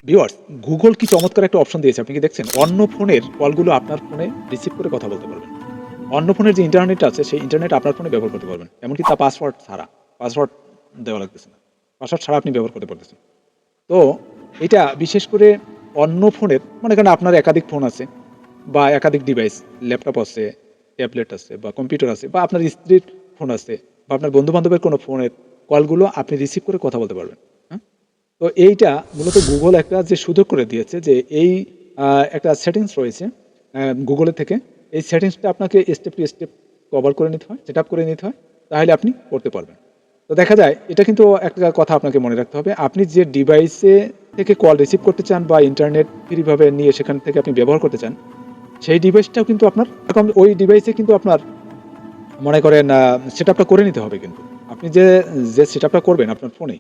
Viewers, Google কি চমৎকার একটা অপশন দিয়েছে, আপনি কি দেখছেন? অন্য ফোনের কলগুলো আপনার ফোনে রিসিভ করে কথা বলতে পারবেন। অন্য ফোনের যে ইন্টারনেট আছে, সেই ইন্টারনেট আপনার ফোনে ব্যবহার করতে পারবেন। এমনকি তা পাসওয়ার্ড ছাড়া। পাসওয়ার্ড দেওয়া লাগতেছে না। পাসওয়ার্ড ছাড়া আপনি ব্যবহার করতে পারতেছেন। তো এটা বিশেষ করে অন্য ফোনের, মনে করেন আপনার একাধিক ফোন আছে বা একাধিক ডিভাইস, ল্যাপটপ আছে, ট্যাবলেট আছে বা কম্পিউটার আছে বা আপনার স্ত্রীর ফোন আছে বা আপনার বন্ধু-বান্ধবের কোনো ফোনের কলগুলো আপনি রিসিভ করে কথা বলতে পারবেন। হ্যাঁ? তো এইটা মূলত গুগল একটা যে সুযোগ করে দিয়েছে যে এই একটা সেটিংস রয়েছে গুগলের থেকে। এই সেটিংসটা আপনাকে স্টেপ টু স্টেপ কভার করে নিতে হয়, সেটআপ করে নিতে হয়। তাহলে আপনি করতে পারবেন। তো দেখা যায় এটা কিন্তু একটা কথা আপনাকে মনে রাখতে হবে। আপনি যে ডিভাইসে থেকে কল রিসিভ করতে চান বা ইন্টারনেট ফ্রিভাবে নিয়ে সেখান থেকে আপনি ব্যবহার করতে চান, সেই ডিভাইসটাও কিন্তু আপনার এখন ওই ডিভাইসে কিন্তু আপনার মনে করেন সেটআপটা করে নিতে হবে কিন্তু। আপনি যে সেটআপটা করবেন আপনার ফোনে,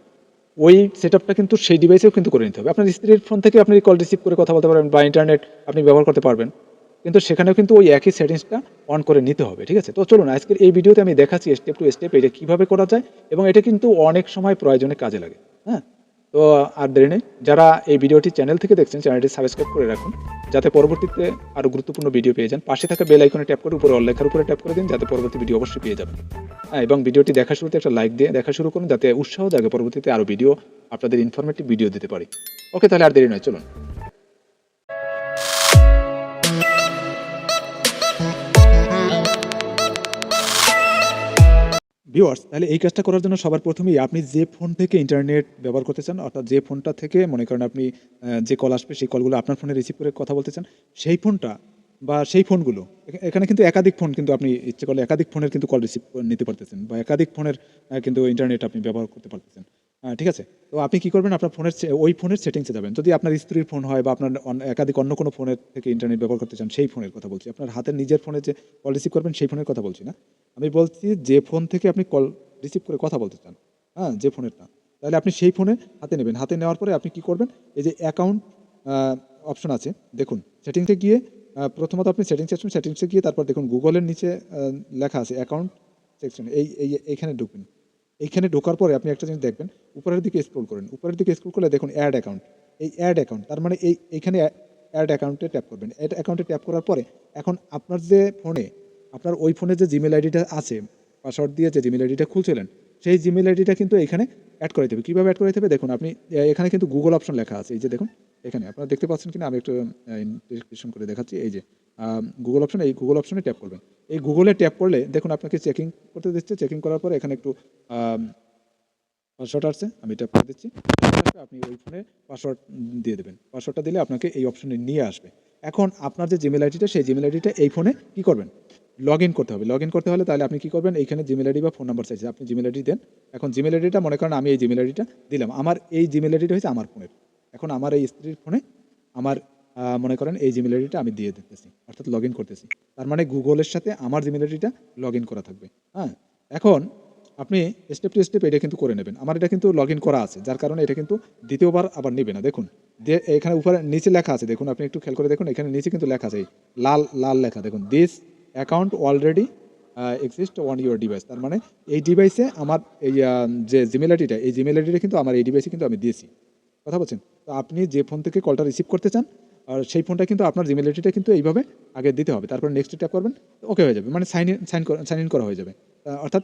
ওই সেটআপটা কিন্তু সেই ডিভাইসেও কিন্তু করে নিতে হবে। আপনার স্ত্রীর ফোন থেকে আপনি কল রিসিভ করে কথা বলতে পারবেন বা ইন্টারনেট আপনি ব্যবহার করতে পারবেন। কিন্তু সেখানেও কিন্তু ওই একই সেটিংসটা অন করে নিতে হবে। ঠিক আছে? তো চলুন আজকের এই ভিডিওতে আমি দেখাচ্ছি স্টেপ টু স্টেপ এটা কিভাবে করা যায় এবং এটা কিন্তু অনেক সময় প্রয়োজনে কাজে লাগে। হ্যাঁ? তো আর দেরি নেই। যারা এই ভিডিওটি চ্যানেল থেকে দেখছেন, চ্যানেলটি সাবস্ক্রাইব করে রাখুন। যাতে পরবর্তীতে আরো গুরুত্বপূর্ণ ভিডিও পেয়ে যান। পাশে থাকা বেল আইকনে ট্যাপ করে উপরে অল লেখার উপরে ট্যাপ করে দিন যাতে পরবর্তী ভিডিও অবশ্যই পেয়ে যাবেন। হ্যাঁ, এবং ভিডিওটি দেখার শুরুতে একটা লাইক দিয়ে দেখা শুরু করুন যাতে উৎসাহ জাগে পরবর্তীতে আরো ভিডিও আপনাদের ইনফরমেটিভ ভিডিও দিতে পারি। ওকে, তাহলে আর দেরি নয়, চলুন। ভিউয়ার্স, তাহলে এই কাজটা করার জন্য সবার প্রথমেই আপনি যে ফোন থেকে ইন্টারনেট ব্যবহার করতে চান, অর্থাৎ যে ফোনটা থেকে মনে করেন আপনি যে কল আসবে সেই কলগুলো আপনার ফোনে রিসিভ করে কথা বলতে চান, সেই ফোনটা বা সেই ফোনগুলো এখানে কিন্তু একাধিক ফোন কিন্তু আপনি ইচ্ছে করলে একাধিক ফোনের কিন্তু কল রিসিভ নিতে পারতেছেন বা একাধিক ফোনের কিন্তু ইন্টারনেট আপনি ব্যবহার করতে পারতেছেন। ঠিক আছে? তো আপনি কি করবেন? আপনার ফোনের ওই ফোনের সেটিংসে যাবেন। যদি আপনার স্ত্রীর ফোন হয় বা আপনার একাধিক অন্য কোনো ফোনের থেকে ইন্টারনেট ব্যবহার করতে চান, সেই ফোনের কথা বলছি। আপনার হাতের নিজের ফোনে যে কল রিসিভ করবেন সেই ফোনের কথা বলছি না। আমি বলছি যে ফোন থেকে আপনি কল রিসিভ করে কথা বলতে চান, হ্যাঁ? যে ফোনেরটা। তাহলে আপনি সেই ফোনে হাতে নেবেন। হাতে নেওয়ার পরে আপনি কি করবেন? এই যে অ্যাকাউন্ট আ অপশন আছে, দেখুন সেটিংসে গিয়ে প্রথমত আপনি সেটিংসে আসবেন। সেটিংসে গিয়ে তারপর দেখুন গুগলের নিচে লেখা আছে অ্যাকাউন্ট সেকশন। এইখানে ঢুকবেন। এইখানে ঢোকার পরে আপনি একটা জিনিস দেখবেন, উপরের দিকে স্ক্রল করেন। উপরের দিকে স্ক্রল করলে দেখুন এড অ্যাকাউন্ট। এই এড অ্যাকাউন্ট তার মানে এইখানে এড অ্যাকাউন্টে ট্যাপ করবেন। এড অ্যাকাউন্টে ট্যাপ করার পরে এখন আপনার যে ফোনে আপনার ওই ফোনে যে জিমেইল আইডিটা আছে, পাসওয়ার্ড দিয়ে যে জিমেইল আইডিটা খুলছিলেন, সেই জিমেইল আইডিটা কিন্তু এখানে এড করে দিতে হবে। কিভাবে এড করে দিতে হবে? দেখুন আপনি এখানে কিন্তু গুগল অপশন লেখা আছে। এই যে দেখুন এখানে আপনারা দেখতে পাচ্ছেন কিনা আমি একটু ডেসক্রিপশন করে দেখাচ্ছি। এই যে গুগল অপশন, এই গুগল অপশনে ট্যাপ করবেন। এই গুগলে ট্যাপ করলে দেখুন আপনাকে চেকিং করতে দিচ্ছে। চেকিং করার পরে এখানে একটু আম পাসওয়ার্ড আসছে, আমি ট্যাপ করে দিচ্ছি। আপনি ওই ফোনে পাসওয়ার্ড দিয়ে দেবেন। পাসওয়ার্ডটা দিলে আপনাকে এই অপশনে নিয়ে আসবে। এখন আপনার যে জিমেইল আইডিটা, সেই জিমেইল আইডিটা এই ফোনে কি করবেন? লগইন করতে হবে। লগইন করতে হলে তাহলে আপনি কি করবেন? এইখানে জিমেইল আইডি বা ফোন নাম্বার চাইছে। আপনি জিমেইল আইডি দেন। এখন জিমেইল আইডিটা মনে করেন আমি এই জিমেইল আইডিটা দিলাম। আমার এই জিমেইল আইডিটা হচ্ছে আমার ফোনের। এখন আমার এই স্ত্রীর ফোনে আমার মনে করেন এই জিমেইল আইডিটা আমি দিয়ে দিতেছি। অর্থাৎ লগইন করতেছি। তার মানে গুগলের সাথে আমার জিমেইল আইডিটা লগইন করা থাকবে। হ্যাঁ? এখন আপনি স্টেপ টু স্টেপ এটা কিন্তু করে নেবেন। আমার এটা কিন্তু লগইন করা আছে। যার কারণে এটা কিন্তু দ্বিতীয়বার আবার নিবে না। দেখুন এখানে উপরে নিচে লেখা আছে, দেখুন আপনি একটু খেয়াল করে দেখুন, এখানে নিচে কিন্তু লেখা আছে এই লাল লেখা দেখুন, this account already exist on your device. তার মানে এই ডিভাইসে আমার এই যে জিমেইল আইডিটা, এই জিমেইল আইডিটা কিন্তু আমার এই ডিভাইসে কিন্তু আমি দিয়েছি। কথা বলছেন? তো আপনি যে ফোন থেকে কলটা রিসিভ করতে চান, আর সেই ফোনটা কিন্তু আপনার জিমেইল আইডিটা কিন্তু এইভাবে আগে দিতে হবে। তারপর নেক্সট ট্যাপ করবেন, ওকে হয়ে যাবে। মানে সাইন ইন করা হয়ে যাবে। অর্থাৎ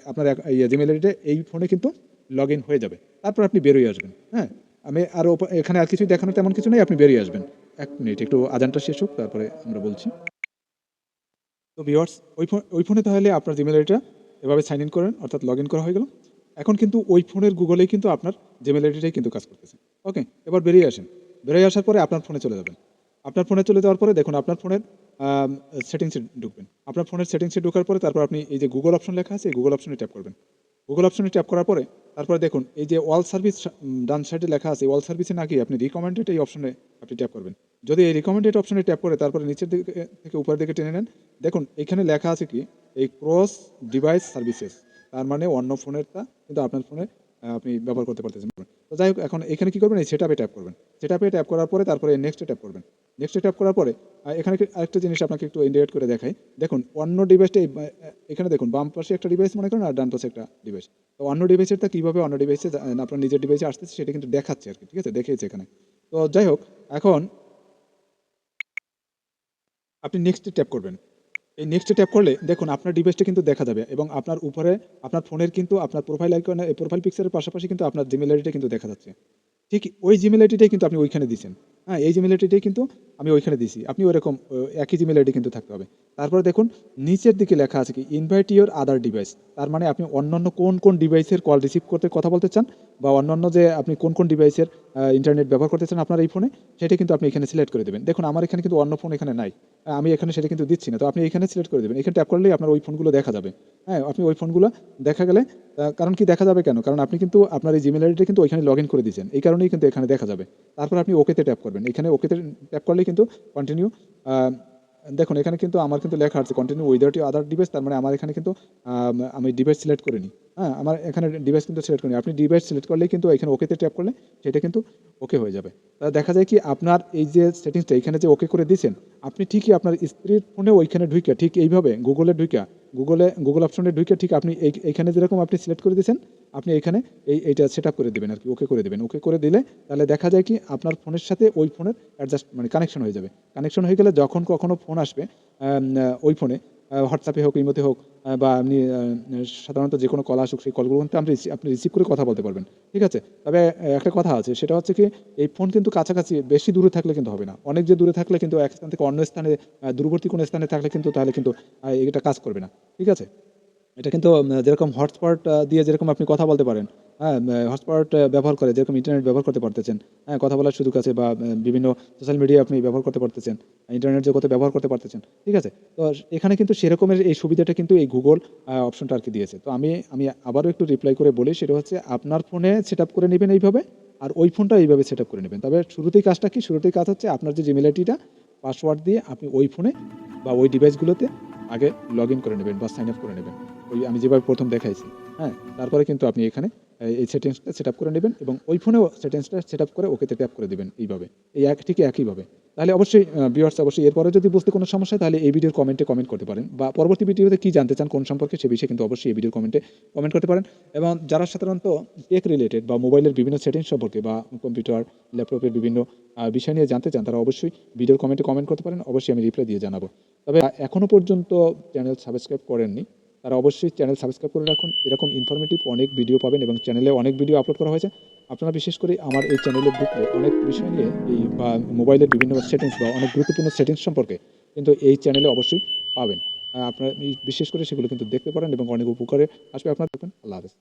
আপনার জিমেইল আইডিটা এই ফোনে কিন্তু লগইন হয়ে যাবে। তারপর আপনি বেরিয়ে আসবেন। হ্যাঁ? আমি আরো এখানে আর কিছুই দেখানোর তেমন কিছু নেই। আপনি বেরিয়ে আসবেন। ১ মিনিট একটু আজানটা শেষ হোক তারপরে আমরা বলছি। তো ভিউয়ার্স, ওই ফোনে তাহলে আপনার জিমেইল আইডিটা এভাবে সাইন ইন করেন, অর্থাৎ লগইন করা হয়ে গেল। এখন কিন্তু ওই ফোনের গুগলেই কিন্তু আপনার জিমেইল আইডিটাই কিন্তু কাজ করতেছে। ওকে? এবার বেরিয়ে আসেন। বেরিয়ে আসার পরে আপনার ফোনে চলে যাবেন। আপনার ফোনে চলে যাওয়ার পরে দেখুন আপনার ফোনের সেটিংসে ঢুকবেন। আপনার ফোনের সেটিংসে ঢোকার পরে তারপর আপনি এই যে গুগল অপশন লেখা আছে, এই গুগল অপশনে ট্যাপ করবেন। গুগল অপশনে ট্যাপ করার পরে তারপরে দেখুন এই যে অল সার্ভিস ডান সাইডে লেখা আছে, অল সার্ভিসে না গিয়ে আপনি রিকমেন্ডেড এই অপশনে আপনি ট্যাপ করবেন। যদি এই রিকমেন্ডেড অপশনে ট্যাপ করে তারপরে নিচের দিকে থেকে উপরের দিকে টেনে নেন, দেখুন এখানে লেখা আছে কি এই ক্রস ডিভাইস সার্ভিসেস। তার মানে অন্য ফোনেরটা কিন্তু আপনার ফোনে আপনি ব্যবহার করতে পারতেছেন। তো যাই হোক, এখন এখানে কি করবেন? এই সেটআপে ট্যাপ করবেন। সেটআপে ট্যাপ করার পরে তারপরে নেক্সটে ট্যাপ করবেন। নেক্সটে ট্যাপ করার পরে এখানে আরেকটা জিনিস আপনাকে একটু ইন্ডিকেট করে দেখাই। দেখুন অন্য ডিভাইসটা এখানে দেখুন বাম পাশে একটা ডিভাইস মনে করেন আর ডান পাশে একটা ডিভাইস। তো অন্য ডিভাইসেরটা কীভাবে অন্য ডিভাইসে আপনার নিজের ডিভাইসে আসতেছে সেটা কিন্তু দেখাচ্ছে আরকি, ঠিক আছে? দেখিয়েছে এখানে। তো যাই হোক, এখন আপনি নেক্সটে ট্যাপ করবেন। এই নেক্সটে ট্যাপ করলে দেখুন আপনার ডিভাইসটা কিন্তু দেখা যাবে এবং আপনার উপরে আপনার ফোনের কিন্তু আপনার প্রোফাইল আইকনে প্রোফাইল পিকচারের পাশাপাশি কিন্তু আপনার জিমেইল আইডিটা কিন্তু দেখা যাচ্ছে। ঠিক ওই জিমেইল আইডিটাই কিন্তু আপনি ওইখানে দিছেন। হ্যাঁ, এই জিমেইল আইডিটাই কিন্তু আমি ওইখানে দিছি। আপনি ওরকম একই জিমেইল আইডি কিন্তু থাকতে হবে। তারপরে দেখুন নিচের দিকে লেখা আছে কি ইনভাইট ইউর আদার ডিভাইস। তার মানে আপনি অন্যান্য কোন ডিভাইসের কল রিসিভ করতে কথা বলতে চান বা অন্যান্য যে আপনি কোন ডিভাইসের ইন্টারনেট ব্যবহার করতে চান আপনার এই ফোনে, সেটা কিন্তু আপনি এখানে সিলেক্ট করে দেবেন। দেখুন আমার এখানে কিন্তু অন্য ফোন এখানে নাই। আমি এখানে সেটা কিন্তু দিচ্ছি না। তো আপনি এখানে সিলেক্ট করে দেবেন। এখানে ট্যাপ করলেই আপনার ওই ফোনগুলো দেখা যাবে। হ্যাঁ, আপনি ওই ফোনগুলো দেখা গেলে কারণ কি দেখা যাবে কেন? কারণ আপনি কিন্তু আপনার এই জিমেইল আইডিটা কিন্তু ওইখানে লগইন করে দিয়েছেন। এই কারণেই কিন্তু এখানে দেখা যাবে। তারপর আপনি ওকেতে ট্যাপ করবেন। এখানে ওকেতে ট্যাপ করলেই কিন্তু কন্টিনিউ আ দেখুন এখানে কিন্তু আমার কিন্তু লেখা আছে continue without your other device. তার মানে আমার এখানে কিন্তু আমি ডিভাইস সিলেক্ট করিনি। হ্যাঁ, আমার এখানে ডিভাইস কিন্তু সিলেক্ট করিনি। আপনি ডিভাইস সিলেক্ট করলেই কিন্তু এখানে ওকেতে ট্যাপ করলে সেটা কিন্তু ওকে হয়ে যাবে। দেখা যায় কি আপনার এই যে সেটিংসটা এখানে যে ওকে করে দিয়েছেন, আপনি ঠিকই আপনার স্ত্রীর ফোনেও ওইখানে ঢুইকা ঠিক এইভাবে গুগল অপশনে ঢুইকা ঠিক আপনি এইখানে যেরকম আপনি সিলেক্ট করে দিয়েছেন, আপনি এখানে এইটা সেটআপ করে দিবেন আরকি, ওকে করে দিবেন। ওকে করে দিলে তাহলে দেখা যায় কি আপনার ফোনের সাথে ওই ফোনের অ্যাডজাস্ট মানে কানেকশন হয়ে যাবে। কানেকশন হয়ে গেলে যখন কখনো ফোন আসবে ওই ফোনে হোয়াটসঅ্যাপে হোক, ইমোতে হোক বা আপনি সাধারণত যেকোনো কল আসুক সেই কলগুলো কিন্তু আপনি রিসিভ করে কথা বলতে পারবেন। ঠিক আছে? তবে একটা কথা আছে সেটা হচ্ছে কি এই ফোন কিন্তু কাছাকাছি বেশি দূরে থাকলে কিন্তু হবে না। অনেক যে দূরে থাকলে কিন্তু এক স্থান থেকে অন্য স্থানে দূরবর্তী কোনো স্থানে থাকলে কিন্তু তাহলে কিন্তু এটা কাজ করবে না। ঠিক আছে? এটা কিন্তু যেরকম হটস্পট দিয়ে যেরকম আপনি কথা বলতে পারেন, হ্যাঁ? হটস্পট ব্যবহার করে যেরকম ইন্টারনেট ব্যবহার করতে পারতেছেন, হ্যাঁ? কথা বলার সুযোগ আছে বা বিভিন্ন সোশ্যাল মিডিয়া আপনি ব্যবহার করতে পারতেছেন, ইন্টারনেট জগতে ব্যবহার করতে পারতেছেন। ঠিক আছে? তো এখানে কিন্তু সেরকমের এই সুবিধাটা কিন্তু এই গুগল অপশনটা আরকি দিয়েছে। তো আমি আবারও একটু রিপ্লাই করে বলি সেটা হচ্ছে আপনার ফোনে সেটআপ করে নিবেন এইভাবে আর ওই ফোনটাও এইভাবে সেটআপ করে নিবেন। তবে শুরুতেই কাজটা কি? শুরুতেই কাজ হচ্ছে আপনার যে জিমেইল আইডিটা পাসওয়ার্ড দিয়ে আপনি ওই ফোনে বা ওই ডিভাইসগুলোতে আগে লগইন করে নেবেন বা সাইন আপ করে নেবেন। ওই আমি যেভাবে ১ম দেখাইছি, হ্যাঁ? তারপরে কিন্তু আপনি এখানে এই সেটিংসটা সেটআপ করে নিবেন এবং ওই ফোনেও সেটিংসটা সেটআপ করে ওকেতে ট্যাপ করে দিবেন এইভাবে। ঠিক একইভাবে। তাহলে অবশ্যই ভিউয়ার্স অবশ্যই এরপরেও যদি বুঝতে কোনো সমস্যা হয় তাহলে এই ভিডিওর কমেন্টে কমেন্ট করতে পারেন বা পরবর্তী ভিডিওতে কি জানতে চান কোন সম্পর্কে সে বিষয়ে কিন্তু অবশ্যই এই ভিডিওর কমেন্টে কমেন্ট করতে পারেন এবং যারা সাধারণত টেক রিলেটেড বা মোবাইলের বিভিন্ন সেটিংস সম্পর্কে বা কম্পিউটার, ল্যাপটপের বিভিন্ন বিষয় নিয়ে জানতে চান তারা অবশ্যই ভিডিওর কমেন্টে কমেন্ট করতে পারেন। অবশ্যই আমি রিপ্লাই দিয়ে জানাবো। তবে এখনো পর্যন্ত চ্যানেল সাবস্ক্রাইব করেননি তারা অবশ্যই চ্যানেল সাবস্ক্রাইব করে রাখুন। এরকম ইনফরমেটিভ অনেক ভিডিও পাবেন এবং চ্যানেলে অনেক ভিডিও আপলোড করা হয়েছে। আপনারা বিশেষ করে আমার এই চ্যানেলে ঢুকলে অনেক বিষয় নিয়ে এই বা মোবাইলের বিভিন্ন সেটিংস বা অনেক গুরুত্বপূর্ণ সেটিংস সম্পর্কে কিন্তু এই চ্যানেলে অবশ্যই পাবেন। আপনারা বিশেষ করে সেগুলো কিন্তু দেখতে পারেন এবং অনেক উপকারে আসবে আপনার। দেখবেন। আল্লাহ হাফেজ।